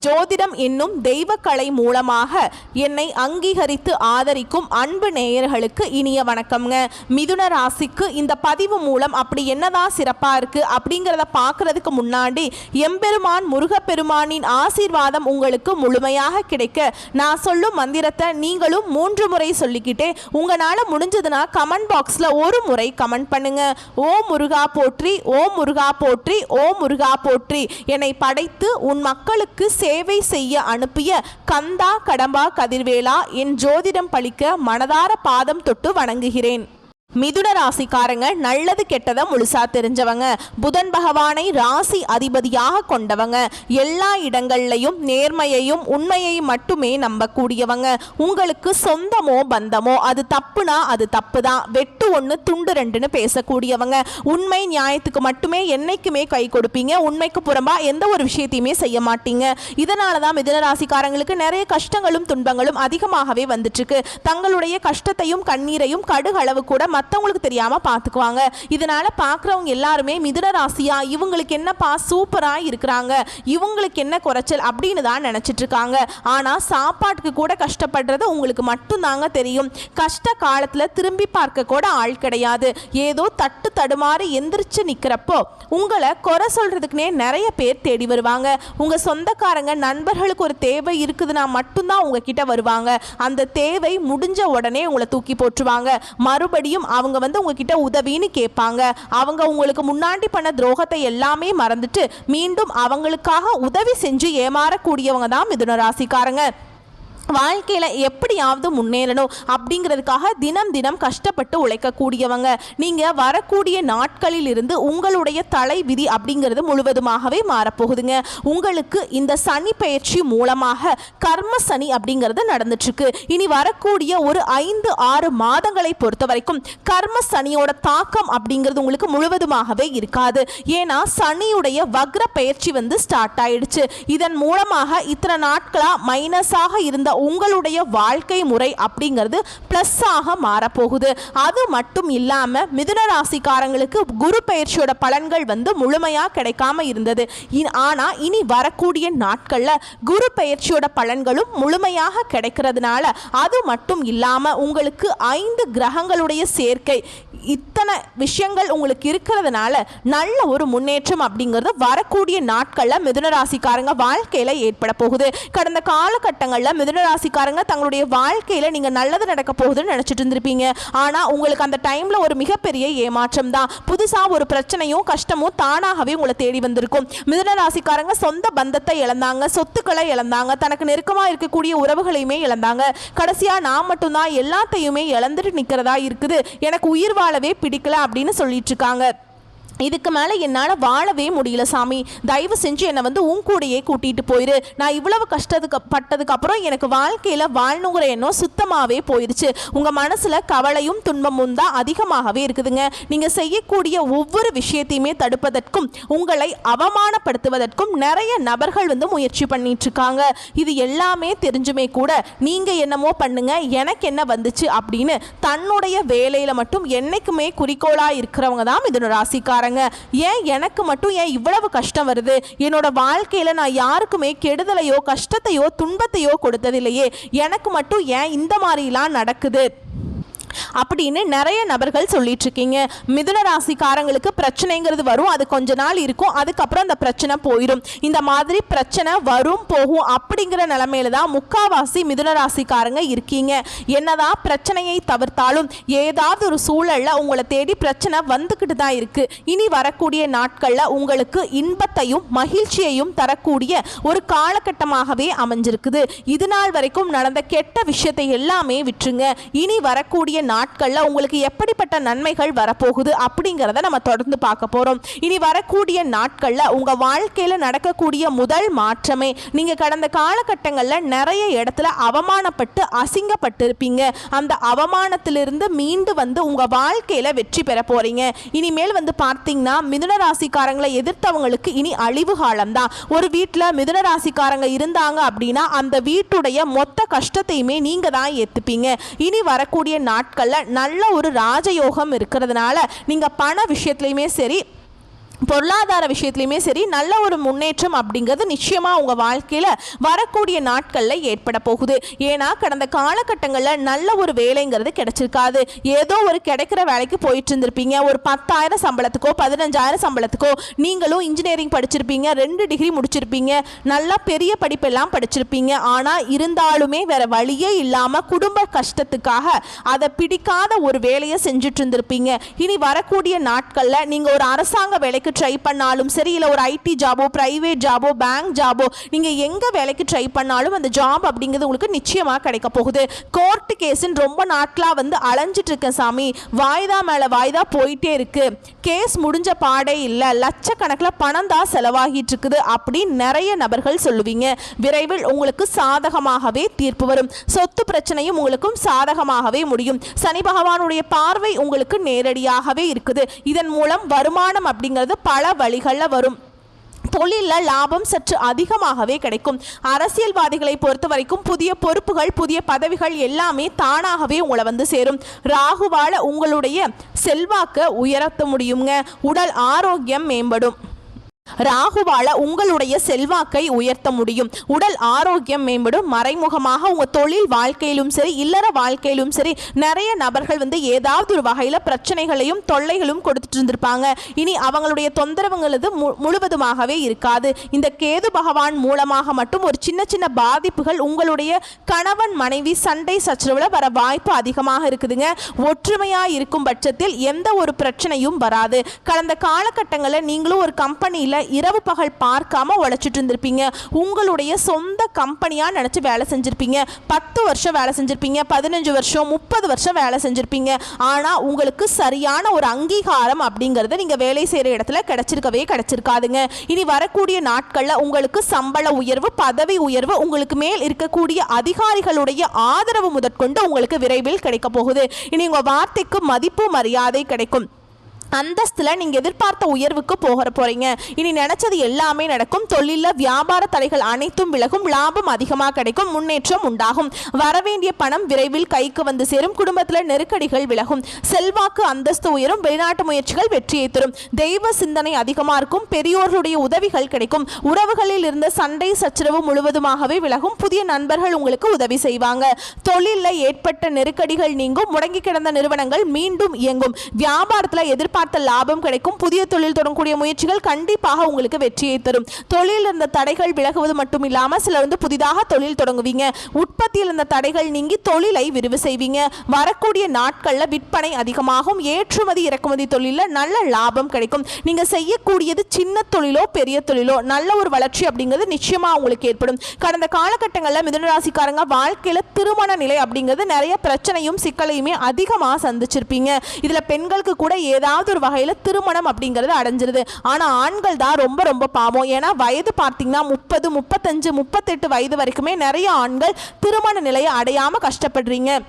ஜோதிடம் என்னும் தெய்வக்கலை மூலமாக என்னை அங்கீகரித்து ஆதரிக்கும் அன்பு நேயர்களுக்கு இனிய வணக்கம்ங்க. மிதுன ராசிக்கு இந்த பதிவு மூலம் அப்படி என்னதான் சிறப்பாக இருக்குது அப்படிங்கிறத பார்க்குறதுக்கு முன்னாடி எம்பெருமான் முருகப்பெருமானின் ஆசீர்வாதம் உங்களுக்கு முழுமையாக கிடைக்க நான் சொல்லும் மந்திரத்தை நீங்களும் 3 முறை சொல்லிக்கிட்டே உங்களால் முடிஞ்சதுன்னா கமெண்ட் பாக்ஸில் ஒரு முறை கமெண்ட் பண்ணுங்க. ஓம் முருகா போற்றி, ஓம் முருகா போற்றி, ஓம் முருகா போற்றி. என்னை படைத்து உன் மக்களுக்கு சேவை செய்ய அனுப்பிய கந்தா கடம்பா கதிர்வேலா என் ஜோதிடம் பழிக்க மனதார பாதம் தொட்டு வணங்குகிறேன். மிதுன ராசிக்காரங்க நல்லது கெட்டதை முழுசா தெரிஞ்சவங்க, புதன் பகவானை ராசி அதிபதியாக கொண்டவங்க, எல்லா இடங்கள்லையும் நேர்மையையும் உண்மையையும் மட்டுமே நம்பக்கூடியவங்க. உங்களுக்கு சொந்தமோ பந்தமோ அது தப்புனா அது தப்பு தான், வெட்டு 1 துண்டு 2ன்னு பேசக்கூடியவங்க. உண்மை நியாயத்துக்கு மட்டுமே என்னைக்குமே கை கொடுப்பீங்க, உண்மைக்கு புறம்பா எந்த ஒரு விஷயத்தையுமே செய்ய மாட்டீங்க. இதனால தான் மிதுன ராசிக்காரங்களுக்கு நிறைய கஷ்டங்களும் துன்பங்களும் அதிகமாகவே வந்துட்டு இருக்கு. தங்களுடைய கஷ்டத்தையும் கண்ணீரையும் கடுகளவு கூட மற்றவங்களுக்கு தெரியாம பார்த்துக்குவாங்க. இதனால பார்க்குறவங்க எல்லாருமே மிதுன ராசியா இவங்களுக்கு என்னப்பா சூப்பரா இருக்கிறாங்க, இவங்களுக்கு என்ன குறைச்சல் அப்படின்னு தான் நினைச்சிட்டு இருக்காங்க. ஆனா சாப்பாட்டுக்கு கூட கஷ்டப்படுறது உங்களுக்கு மட்டும் தாங்க தெரியும். கஷ்ட காலத்துல திரும்பி பார்க்க கூட ஆள் கிடையாது. ஏதோ தட்டு தடுமாறி எந்திரிச்சு நிக்கிறப்போ உங்களை குறை சொல்றதுக்குனே நிறைய பேர் தேடி வருவாங்க. உங்க சொந்தக்காரங்க நண்பர்களுக்கு ஒரு தேவை இருக்குதுன்னா மட்டும்தான் உங்ககிட்ட வருவாங்க. அந்த தேவை முடிஞ்ச உடனே உங்களை தூக்கி போட்டுருவாங்க. மறுபடியும் அவங்க உங்ககிட்ட உதவின்னு கேட்பாங்க. அவங்க உங்களுக்கு முன்னாடி பண்ண துரோகத்தை எல்லாமே மறந்துட்டு மீண்டும் அவங்களுக்காக உதவி செஞ்சு ஏமாறக்கூடியவங்க தான் மிதுன ராசிக்காரங்க. வாழ்க்கையில் எப்படியாவது முன்னேறணும் அப்படிங்கிறதுக்காக தினம் தினம் கஷ்டப்பட்டு உழைக்கக்கூடியவங்க. நீங்கள் வரக்கூடிய நாட்களில் இருந்து உங்களுடைய தலை விதி அப்படிங்கிறது முழுவதுமாகவே மாறப்போகுதுங்க. உங்களுக்கு இந்த சனி பயிற்சி மூலமாக கர்ம சனி அப்படிங்கிறது நடந்துட்டுருக்கு. இனி வரக்கூடிய ஒரு 5-6 மாதங்களை பொறுத்த வரைக்கும் கர்ம சனியோட தாக்கம் அப்படிங்கிறது உங்களுக்கு முழுவதுமாகவே இருக்காது. ஏன்னா சனியுடைய வக்ர பயிற்சி ஸ்டார்ட் ஆயிடுச்சு. இதன் மூலமாக இத்தனை நாட்களாக மைனஸாக இருந்த உங்களுடைய வாழ்க்கை முறை அப்படிங்கிறது பிளஸ் ஆக மாறப்போகுது. அது மட்டும் இல்லாம மிதுன ராசிக்காரங்களுக்கு குரு பயிற்சியோட பலன்கள் முழுமையா கிடைக்காம இருந்தது. ஆனா இனி வரக்கூடிய நாட்கள்ல குரு பயிற்சியோட பலன்களும் முழுமையாக கிடைக்கிறதுனால அது மட்டும் இல்லாம உங்களுக்கு 5 கிரகங்களுடைய சேர்க்கை, இத்தனை விஷயங்கள் உங்களுக்கு இருக்கிறதுனால நல்ல ஒரு முன்னேற்றம் அப்படிங்கிறது வரக்கூடிய நாட்கள்ல மிதுன ராசிக்காரங்க வாழ்க்கையில ஏற்பட போகுது. கடந்த காலகட்டங்களில் மிதுன ராசிக்காரங்க தங்களுடைய வாழ்க்கையில நீங்க நல்லது நடக்க போகுதுன்னு நினைச்சிட்டு இருந்திருப்பீங்க. ஆனா உங்களுக்கு அந்த டைம்ல ஒரு மிகப்பெரிய ஏமாற்றம் தான். புதுசா ஒரு பிரச்சனையும் கஷ்டமும் தானாகவே உங்களை தேடி வந்திருக்கும். மிதுன ராசிக்காரங்க சொந்த பந்தத்தை இழந்தாங்க, சொத்துக்களை இழந்தாங்க, தனக்கு நெருக்கமா இருக்கக்கூடிய உறவுகளையுமே இழந்தாங்க. கடைசியா நான் மட்டும்தான் எல்லாத்தையுமே இழந்துட்டு நிக்கிறதா இருக்குது, எனக்கு உயிர் வாழவே பிடிக்கல அப்படின்னு சொல்லிட்டு இருக்காங்க. இதுக்கு மேலே என்னால் வாழவே முடியல சாமி, தயவு செஞ்சு என்னை உன் கூடையே கூட்டிகிட்டு போயிரு. நான் இவ்வளவு பட்டதுக்கு அப்புறம் எனக்கு வாழ்க்கையில் வாழணுங்கிற எண்ணம் சுத்தமாகவே போயிடுச்சு. உங்கள் மனசில் கவலையும் துன்பமும் தான் அதிகமாகவே இருக்குதுங்க. நீங்கள் செய்யக்கூடிய ஒவ்வொரு விஷயத்தையுமே தடுப்பதற்கும் உங்களை அவமானப்படுத்துவதற்கும் நிறைய நபர்கள் முயற்சி பண்ணிட்டு இருக்காங்க. இது எல்லாமே தெரிஞ்சுமே கூட நீங்கள் என்னமோ பண்ணுங்க, எனக்கு என்ன வந்துச்சு அப்படின்னு தன்னுடைய வேலையில் மட்டும் என்னைக்குமே குறிக்கோளாக இருக்கிறவங்க தான் மிதுன ராசிக்காரங்க. ஏன் எனக்கு மட்டும் ஏன் இவ்வளவு கஷ்டம் வருது, என்னோட வாழ்க்கையில நான் யாருக்குமே கெடுதலையோ கஷ்டத்தையோ துன்பத்தையோ கொடுத்ததில்லையே, எனக்கு மட்டும் ஏன் இந்த மாதிரிலாம் நடக்குது அப்படின்னு நிறைய நபர்கள் சொல்லிட்டு இருக்கீங்க. மிதுன ராசிக்காரங்களுக்கு பிரச்சனைங்கிறது வரும், அது கொஞ்ச நாள் இருக்கும், அதுக்கப்புறம் அந்த பிரச்சனை போயிடும். இந்த மாதிரி பிரச்சனை வரும் போகும் அப்படிங்கிற நிலைமையில தான் முக்காவாசி மிதுன ராசிக்காரங்க இருக்கீங்க. என்னதான் பிரச்சனையை தவிர்த்தாலும் ஏதாவது ஒரு சூழல்ல உங்களை தேடி பிரச்சனை வந்துக்கிட்டு தான் இருக்கு. இனி வரக்கூடிய நாட்கள்ல உங்களுக்கு இன்பத்தையும் மகிழ்ச்சியையும் தரக்கூடிய ஒரு காலகட்டமாகவே அமைஞ்சிருக்குது. இது நாள் வரைக்கும் நடந்த கெட்ட விஷயத்தை எல்லாமே விட்டுருங்க. இனி வரக்கூடிய நாட்கள்ல உங்களுக்கு எப்படிப்பட்ட நன்மைகள் வரப்போகுது அப்படிங்கிறத நம்ம தொடர்ந்து பார்க்க போறோம். இனி வரக்கூடிய நாட்கள்ல உங்க வாழ்க்கையில நடக்கக்கூடிய முதல் மாற்றமே, நீங்க கடந்த காலகட்டங்களில் நிறைய இடத்துல அவமானப்பட்டு அசிங்கப்பட்டு இருப்பீங்க. அந்த அவமானத்திலிருந்து மீண்டு உங்க வாழ்க்கையில வெற்றி பெற போறீங்க. இனிமேல் பார்த்தீங்கன்னா மிதுன ராசிக்காரங்களை எதிர்த்தவங்களுக்கு இனி அழிவு காலம் தான். ஒரு வீட்டில் மிதுன ராசிக்காரங்க இருந்தாங்க அப்படின்னா அந்த வீட்டுடைய மொத்த கஷ்டத்தையுமே நீங்க தான் ஏத்துப்பீங்க. இனி வரக்கூடிய நாட்கள்ல நல்ல ஒரு ராஜயோகம் இருக்கிறதுனால நீங்க பண விஷயத்திலையுமே சரி பொருளாதார விஷயத்துலையுமே சரி நல்ல ஒரு முன்னேற்றம் அப்படிங்கிறது நிச்சயமாக உங்கள் வாழ்க்கையில் வரக்கூடிய நாட்களில் ஏற்பட போகுது. ஏன்னா கடந்த காலகட்டங்களில் நல்ல ஒரு வேலைங்கிறது கிடைச்சிருக்காது. ஏதோ ஒரு கிடைக்கிற வேலைக்கு போயிட்டு இருந்திருப்பீங்க. ஒரு 10,000 சம்பளத்துக்கோ 15,000 சம்பளத்துக்கோ நீங்களும் இன்ஜினியரிங் படிச்சிருப்பீங்க, 2 டிகிரி முடிச்சிருப்பீங்க, நல்லா பெரிய படிப்பெல்லாம் படிச்சிருப்பீங்க. ஆனால் இருந்தாலுமே வேற வழியே இல்லாமல் குடும்ப கஷ்டத்துக்காக அதை பிடிக்காத ஒரு வேலையை செஞ்சுட்டு இருந்திருப்பீங்க. இனி வரக்கூடிய நாட்களில் நீங்கள் ஒரு அரசாங்க வேலைக்கு ட்ரை பண்ணாலும் சரி, இல்லை ஒரு ஐடி ஜாபோ, பிரைவேட் ஜாபோ, பேங்க் ஜாபோ, நீங்கள் எங்கே வேலைக்கு ட்ரை பண்ணாலும் அந்த ஜாப் அப்படிங்கிறது உங்களுக்கு நிச்சயமாக கிடைக்க போகுது. கோர்ட்டு கேஸுன்னு ரொம்ப நாட்களாக அலைஞ்சிட்டு இருக்கேன் சாமி, வாய்தா மேலே வாய்தா போயிட்டே இருக்கு, கேஸ் முடிஞ்ச பாடே இல்லை, லட்சக்கணக்கில் பணம் தான் செலவாகிட்டு இருக்குது அப்படின்னு நிறைய நபர்கள் சொல்லுவீங்க. விரைவில் உங்களுக்கு சாதகமாகவே தீர்ப்பு வரும். சொத்து பிரச்சனையும் உங்களுக்கும் சாதகமாகவே முடியும். சனி பகவானுடைய பார்வை உங்களுக்கு நேரடியாகவே இருக்குது. இதன் மூலம் வருமானம் அப்படிங்கிறது பல வழிகளில் வரும். தொழிலில் லாபம் சற்று அதிகமாகவே கிடைக்கும். அரசியல்வாதிகளை பொறுத்த வரைக்கும் புதிய பொறுப்புகள், புதிய பதவிகள் எல்லாமே தானாகவே உங்களை சேரும். ராகுவால உங்களுடைய செல்வாக்கை உயர்த்த முடியுங்க. உடல் ஆரோக்கியம் மேம்படும். ராகுவால உங்களுடைய செல்வாக்கை உயர்த்த முடியும். உடல் ஆரோக்கியம் மேம்படும். மறைமுகமாக உங்க தொழில் வாழ்க்கையிலும் சரி, இல்லற வாழ்க்கையிலும் சரி, நிறைய நபர்கள் ஏதாவது ஒரு வகையில பிரச்சனைகளையும் தொல்லைகளும் கொடுத்துட்டு இருந்திருப்பாங்க. இனி அவங்களுடைய தொந்தரவுங்களது முழுவதுமாகவே இருக்காது. இந்த கேது பகவான் மூலமாக மட்டும் ஒரு சின்ன சின்ன பாதிப்புகள் உங்களுடைய கணவன் மனைவி சண்டை சச்சரவுல வர வாய்ப்பு அதிகமாக இருக்குதுங்க. ஒற்றுமையா இருக்கும் பட்சத்தில் எந்த ஒரு பிரச்சனையும் வராது. கடந்த காலகட்டங்களில் நீங்களும் ஒரு கம்பெனியில் இரவு பகல் பார்க்காம உழைச்சிட்டு இருந்திருப்பீங்க. உங்களுடைய சொந்த கம்பெனியா நினைச்சு வேலை செஞ்சிருப்பீங்க. 10 வருஷம் வேலை செஞ்சிருப்பீங்க, 15 வருஷம், 30 வருஷம் வேலை செஞ்சிருப்பீங்க. ஆனா உங்களுக்கு சரியான ஒரு அங்கீகாரம் அப்படிங்கறது நீங்க வேலை செய்யற இடத்துல கிடைச்சிருக்காதுங்க. இனி வரக்கூடிய நாட்கள்ல உங்களுக்கு சம்பள உயர்வு, பதவி உயர்வு, உங்களுக்கு மேல் இருக்கக்கூடிய அதிகாரிகளுடைய ஆதரவு முதற்கொண்டு உங்களுக்கு விரைவில் கிடைக்க போகுது. இனி உங்க வார்த்தைக்கு மதிப்பு மரியாதை கிடைக்கும். அந்தஸ்தில் நீங்கள் எதிர்பார்த்த உயர்வுக்கு போகிறீங்க. இனி நினைச்சது எல்லாமே நடக்கும். தொழிலில் வியாபார தடைகள் அனைத்தும் விலகும். லாபம் அதிகமாக கிடைக்கும். முன்னேற்றம் உண்டாகும். வரவேண்டிய பணம் விரைவில் கைக்கு சேரும். குடும்பத்தில் நெருக்கடிகள் விலகும். செல்வாக்கு அந்தஸ்து உயரும். வெளிநாட்டு முயற்சிகள் வெற்றியை தரும். தெய்வ சிந்தனை அதிகமாக இருக்கும். பெரியோர்களுடைய உதவிகள் கிடைக்கும். உறவுகளில் இருந்த சண்டை சச்சரவு முழுவதுமாகவே விலகும். புதிய நண்பர்கள் உங்களுக்கு உதவி செய்வாங்க. தொழிலில் ஏற்பட்ட நெருக்கடிகள் நீங்கும். முடங்கி கிடந்த நிறுவனங்கள் மீண்டும் இயங்கும். வியாபாரத்தில் எதிர்பார்த்த லாபம் கிடைக்கும். புதிய தொழில் தொடங்கக்கூடிய முயற்சிகள் கண்டிப்பாக உங்களுக்கு வெற்றியை தரும். தொழில் இருந்த தடைகள் விலகுவது மட்டும் இல்லாம சிலர் புதிதாக தொழில் தொடங்குவீங்க. உற்பத்தியில் இருந்த தடைகள் நீங்கி தொழிலை விரிவு செய்வீங்க. வரக்கூடிய நாட்கள்ல விற்பனை அதிகமாகும். ஏற்றுமதி இறக்குமதி தொழிலில் நல்ல லாபம் கிடைக்கும். நீங்க செய்யக்கூடியது சின்ன தொழிலோ பெரிய தொழிலோ நல்ல ஒரு வளர்ச்சி அப்படிங்கிறது நிச்சயமா உங்களுக்கு ஏற்படும். கடந்த காலகட்டங்களில் மிதுன ராசிக்காரங்க வாழ்க்கையில திருமண நிலை அப்படிங்கிறது நிறைய பிரச்சனையும் சிக்கலையுமே அதிகமாக சந்திச்சிருப்பீங்க. இதுல பெண்களுக்கு கூட ஏதாவது ஒரு வகையில் திருமணம் அப்படிங்கிறது அடைஞ்சிருது. ஆனால் ஆண்கள் தான் ரொம்ப ரொம்ப பாவம். ஏன்னா வயது பார்த்தீங்கன்னா 30, 35, 38 வயது வரைக்குமே நிறைய ஆண்கள் திருமண நிலையை அடையாமல் கஷ்டப்படுறீங்க.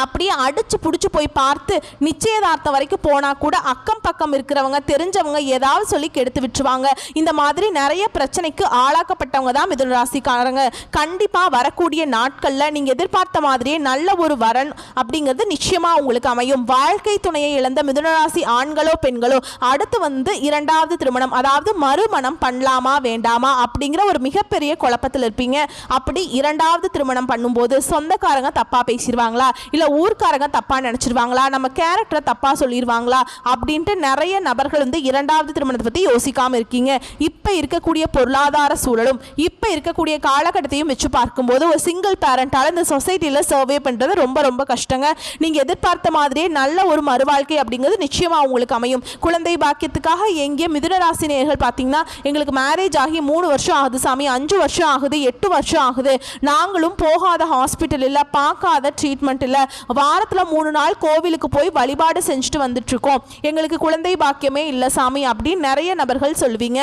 அப்படியே அடிச்சு பிடிச்சி போய் பார்த்து நிச்சயதார்த்தம் வரைக்கும் போனால் கூட அக்கம் பக்கம் இருக்கிறவங்க தெரிஞ்சவங்க ஏதாவது சொல்லி கெடுத்து விட்டுருவாங்க. இந்த மாதிரி நிறைய பிரச்சனைக்கு ஆளாக்கப்பட்டவங்க தான் மிதுன ராசிக்காரங்க. கண்டிப்பாக வரக்கூடிய நாட்களில் நீங்கள் எதிர்பார்த்த மாதிரியே நல்ல ஒரு வரன் அப்படிங்கிறது நிச்சயமாக உங்களுக்கு அமையும். வாழ்க்கை துணையை இழந்த மிதுன ராசி ஆண்களோ பெண்களோ அடுத்து இரண்டாவது திருமணம், அதாவது மறுமணம் பண்ணலாமா வேண்டாமா அப்படிங்கிற ஒரு மிகப்பெரிய குழப்பத்தில் இருப்பீங்க. அப்படி இரண்டாவது திருமணம் பண்ணும்போது சொந்தக்காரங்க தப்பாக பேசிடுவாங்களா, இல்லை ஊர்க்காரங்க தப்பா நினைச்சிருவாங்களா, நம்ம கேரக்டரை தப்பா சொல்லிடுவாங்களா அப்படின்ட்டு நிறைய நபர்கள் இரண்டாவது திருமணத்தை பத்தி யோசிக்காம இருக்கீங்க. இப்ப இருக்கக்கூடிய பொருளாதார சூழலும் இப்ப இருக்கக்கூடிய காலகட்டத்தையும் வச்சு பார்க்கும்போது ஒரு சிங்கிள் பேரண்டால இந்த சொசைட்டில சர்வே பண்றது ரொம்ப ரொம்ப கஷ்டங்க. நீங்க எதிர்பார்த்த மாதிரியே நல்ல ஒரு மறுவாழ்க்கை அப்படிங்கிறது நிச்சயமா உங்களுக்கு அமையும். குழந்தை பாக்கியத்துக்காக எங்கே மிதுன ராசி நேயர்கள் பார்த்தீங்கன்னா எங்களுக்கு மேரேஜ் ஆகி 3 வருஷம் ஆகுது சாமி, 5 வருஷம் ஆகுது, 8 வருஷம் ஆகுது, நாங்களும் போகாத ஹாஸ்பிட்டல் இல்லை, பார்க்காத ட்ரீட்மெண்ட் இல்லை, வாரத்தில் 3 நாள் கோவிலுக்கு போய் வழிபாடு செஞ்சுட்டு வந்துட்டு இருக்கோம், எங்களுக்கு குழந்தை பாக்கியமே இல்லை சாமி அப்படின்னு நிறைய நபர்கள் சொல்வீங்க.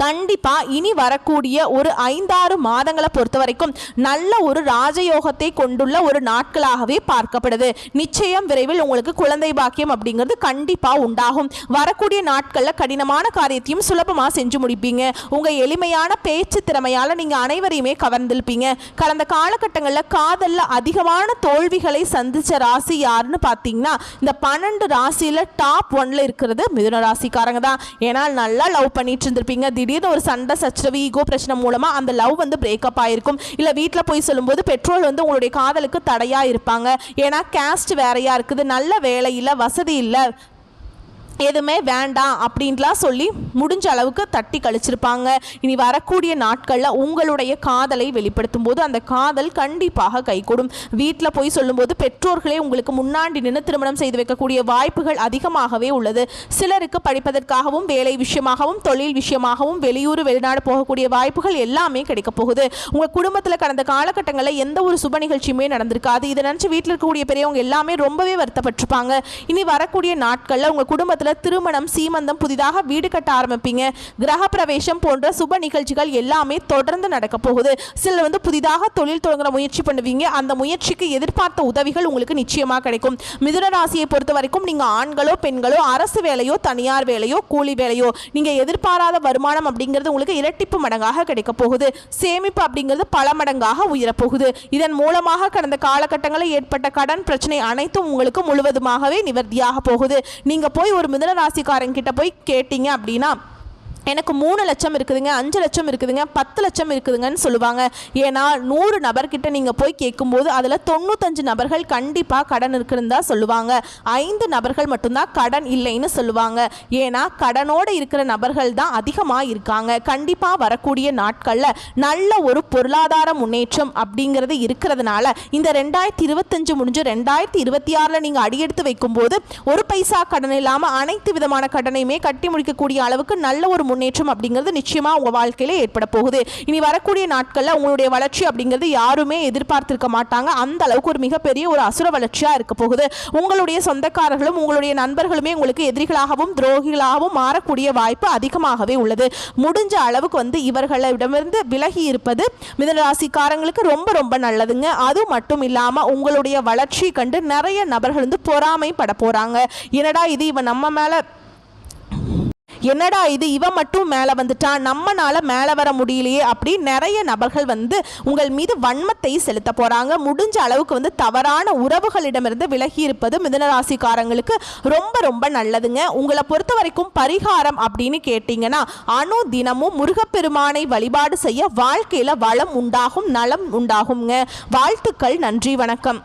கண்டிப்பாக இனி வரக்கூடிய ஒரு 5-6 மாதங்களை பொறுத்த வரைக்கும் நல்ல ஒரு ராஜயோகத்தை கொண்டுள்ள ஒரு நாட்களாகவே பார்க்கப்படுது. நிச்சயம் விரைவில் உங்களுக்கு குழந்தை பாக்கியம் அப்படிங்கிறது கண்டிப்பாக உண்டாகும். வரக்கூடிய நாட்களில் கடினமான காரியத்தையும் சுலபமாக செஞ்சு முடிப்பீங்க. உங்கள் எளிமையான பேச்சு திறமையால் நீங்கள் அனைவரையுமே கவர்ந்திருப்பீங்க. கடந்த காலகட்டங்களில் காதலில் அதிகமான தோல்விகளை சந்தித்த ராசி யாருன்னு பார்த்தீங்கன்னா இந்த 12 ராசியில் டாப் 1ல் இருக்கிறது மிதுன ராசிக்காரங்க தான். ஏன்னா நல்லா லவ் பண்ணிட்டு இருந்திருப்பீங்க. திடீர்னு ஒரு சண்டை சச்சரவு ஈகோ பிரச்சனை மூலமா அந்த லவ் பிரேக்கப் ஆயிருக்கும். இல்ல வீட்டில் போய் சொல்லும்போது பெற்றோர் உங்களுடைய காதலுக்கு தடையா இருப்பாங்க. ஏன்னா கேஸ்ட் வேறையா இருக்குது, நல்ல வேலை இல்லை, வசதி இல்லை, எதுவுமே வேண்டாம் அப்படின்லாம் சொல்லி முடிஞ்ச அளவுக்கு தட்டி கழிச்சிருப்பாங்க. இனி வரக்கூடிய நாட்களில் உங்களுடைய காதலை வெளிப்படுத்தும் போது அந்த காதல் கண்டிப்பாக கைகூடும். வீட்டில் போய் சொல்லும்போது பெற்றோர்களே உங்களுக்கு முன்னாடி நின்று திருமணம் செய்து வைக்கக்கூடிய வாய்ப்புகள் அதிகமாகவே உள்ளது. சிலருக்கு படிப்பதற்காகவும் வேலை விஷயமாகவும் தொழில் விஷயமாகவும் வெளியூர் வெளிநாடு போகக்கூடிய வாய்ப்புகள் எல்லாமே கிடைக்க போகுது. உங்கள் குடும்பத்தில் கடந்த காலகட்டங்களில் எந்த ஒரு சுப நிகழ்ச்சியுமே நடந்திருக்காது. இதை நினச்சி வீட்டில் இருக்கக்கூடிய பெரியவங்க எல்லாமே ரொம்பவே வருத்தப்பட்டிருப்பாங்க. இனி வரக்கூடிய நாட்களில் உங்கள் குடும்பத்தில் திருமணம், சீமந்தம், புதிதாக வீடு கட்ட ஆரம்பிப்பீங்க. கிரக பிரவேசம் போன்ற சுப நிகழ்ச்சிகள் எல்லாமே தொடர்ந்து நடக்க போகுது. சிலர் புதிதாக தொழில் தொடங்குற முயற்சி பண்ணுவீங்க. அந்த முயற்சிக்கு எதிர்பார்த்த உதவிகள் உங்களுக்கு நிச்சயமாக கிடைக்கும். மிதுன ராசியை பொறுத்த வரைக்கும் நீங்க ஆண்களோ பெண்களோ அரசு வேலையோ தனியார் வேலையோ கூலி வேலையோ நீங்க எதிர்பாராத வருமானம் அப்படிங்கிறது உங்களுக்கு இரட்டிப்பு மடங்காக கிடைக்க போகுது. சேமிப்பு அப்படிங்கிறது பல மடங்காக உயரப்போகுது. இதன் மூலமாக கடந்த காலகட்டங்களில் ஏற்பட்ட கடன் பிரச்சனை அனைத்தும் உங்களுக்கு முழுவதுமாகவே நிவர்த்தியாக போகுது. நீங்க போய் ஒரு மிதுன ராசிக்காரங்கிட்ட போய் கேட்டீங்க அப்படின்னா எனக்கு 3 லட்சம் இருக்குதுங்க, 5 லட்சம் இருக்குதுங்க, 10 லட்சம் இருக்குதுங்கன்னு சொல்லுவாங்க. ஏன்னா 100 நபர்கிட்ட நீங்கள் போய் கேட்கும்போது அதில் 95 நபர்கள் கண்டிப்பாக கடன் இருக்குன்னு தான் சொல்லுவாங்க. 5 நபர்கள் மட்டும்தான் கடன் இல்லைன்னு சொல்லுவாங்க. ஏன்னா கடனோடு இருக்கிற நபர்கள் தான் அதிகமாக இருக்காங்க. கண்டிப்பாக வரக்கூடிய நாட்களில் நல்ல ஒரு பொருளாதார முன்னேற்றம் அப்படிங்கிறது இருக்கிறதுனால இந்த 2025 முடிஞ்சு 2026 நீங்கள் அடியெடுத்து வைக்கும்போது ஒரு பைசா கடன் இல்லாமல் அனைத்து விதமான கடனையுமே கட்டி முடிக்கக்கூடிய அளவுக்கு நல்ல ஒரு முன்னேற்றம் அப்படிங்கிறது நிச்சயமா உங்க வாழ்க்கையில ஏற்பட போகுது. இனி வரக்கூடிய நாட்கள்ல உங்களுடைய வளர்ச்சி அப்படிங்கிறது யாருமே எதிர்பார்த்திருக்க மாட்டாங்க. அந்த அளவுக்கு ஒரு மிகப்பெரிய ஒரு அசுர வளர்ச்சியா இருக்க போகுது. உங்களுடைய சொந்தக்காரர்களும் உங்களுடைய நண்பர்களுமே உங்களுக்கு எதிரிகளாகவும் துரோகிகளாகவும் மாறக்கூடிய வாய்ப்பு அதிகமாகவே உள்ளது. முடிஞ்ச அளவுக்கு இவர்களிடமிருந்து விலகி இருப்பது மிதுன ராசிக்காரங்களுக்கு ரொம்ப ரொம்ப நல்லதுங்க. அது மட்டும் இல்லாம உங்களுடைய வளர்ச்சி கண்டு நிறைய நபர்கள் பொறாமைப்பட போறாங்க. என்னடா இது இவன் மட்டும் மேலே வந்துட்டான், நம்மனால மேலே வர முடியலையே அப்படி நிறைய நபர்கள் உங்கள் மீது வன்மத்தை செலுத்த போகிறாங்க. முடிஞ்ச அளவுக்கு தவறான உறவுகளிடமிருந்து விலகி இருப்பது மிதுன ராசிக்காரங்களுக்கு ரொம்ப ரொம்ப நல்லதுங்க. உங்களை பொறுத்த வரைக்கும் பரிகாரம் அப்படின்னு கேட்டிங்கன்னா அணு தினமும் முருகப்பெருமானை வழிபாடு செய்ய வாழ்க்கையில் வளம் உண்டாகும், நலம் உண்டாகுங்க. வாழ்த்துக்கள். நன்றி, வணக்கம்.